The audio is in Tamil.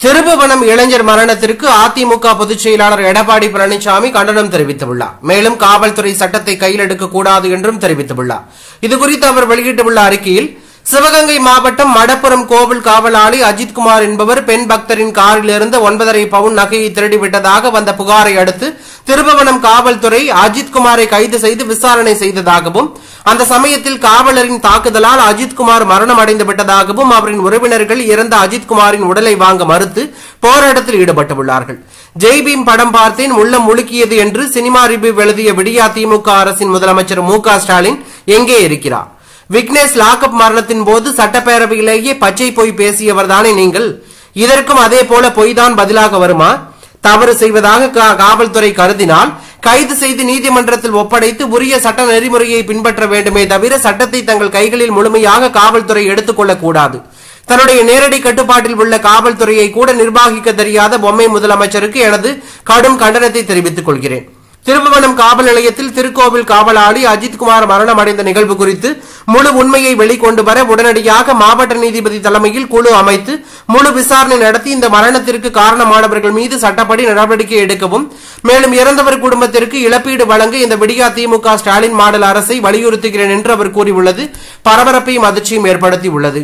திருபுவனம் இளைஞர் மரணத்திற்கு அதிமுக பொதுச் செயலாளர் எடப்பாடி பழனிசாமி கண்டனம் தெரிவித்துள்ளார். மேலும் காவல்துறை சட்டத்தை கையில் எடுக்கக்கூடாது என்றும் தெரிவித்துள்ளார். இதுகுறித்து அவர் வெளியிட்டுள்ள அறிக்கையில், சிவகங்கை மாவட்டம் மடப்புரம் கோவில் காவலாளி அஜித்குமார் என்பவர் பெண் பக்தரின் காரிலிருந்து 9.5 பவுன் நகையை திருடிவிட்டதாக வந்த புகாரை அடுத்து திருபுவனம் காவல்துறை அஜித்குமாரை கைது செய்து விசாரணை செய்ததாகவும், அந்த சமயத்தில் காவலரின் தாக்குதலால் அஜித்குமார் மரணம் அடைந்து விட்டதாகவும், அவரின் உறவினர்கள் இறந்த அஜித்குமாரின் உடலை வாங்க மறுத்து போராட்டத்தில் ஈடுபட்டுள்ளார்கள். ஜெய்பீம் படம் பார்த்தேன், உள்ளம் முழுக்கியது என்று சினிமா ரிவ்யூ எழுதிய விடியா திமுக அரசின் முதலமைச்சர் மு.க. ஸ்டாலின் எங்கே இருக்கிறார்? விக்னேஷ் லாக்அப் மரணத்தின் போது சட்டப்பேரவையிலேயே பச்சை பொய் பேசியவர் தானே நீங்கள்? இதற்கும் அதே போல பொய் தான் பதிலாக வருமா? தவறு செய்வதாக காவல்துறை கருதினால் கைது செய்து நீதிமன்றத்தில் ஒப்படைத்து உரிய சட்ட நெறிமுறையை பின்பற்ற வேண்டுமே தவிர சட்டத்தை தங்கள் கைகளில் முழுமையாக காவல்துறை எடுத்துக் கொள்ளக்கூடாது. தன்னுடைய நேரடி கட்டுப்பாட்டில் உள்ள காவல்துறையை கூட நிர்வாகிக்க தெரியாத பொம்மை முதலமைச்சருக்கு எனது கடும் கண்டனத்தை தெரிவித்துக் கொள்கிறேன். திருபுவனம் காவல் நிலையத்தில் திருக்கோவில் காவலாளி அஜித்குமார் மரணம் அடைந்த நிகழ்வு குறித்து முழு உண்மையை வெளிக்கொண்டு வர உடனடியாக மாவட்ட நீதிபதி தலைமையில் குழு அமைத்து முழு விசாரணை நடத்தி இந்த மரணத்திற்கு காரணமானவர்கள் மீது சட்டப்படி நடவடிக்கை எடுக்கவும், மேலும் இறந்தவர் குடும்பத்திற்கு இழப்பீடு வழங்க இந்த விடியா திமுக ஸ்டாலின் மாடல் அரசை வலியுறுத்துகிறேன் என்று அவர் கூறியுள்ளது பரபரப்பையும் அதிர்ச்சியும் ஏற்படுத்தியுள்ளது.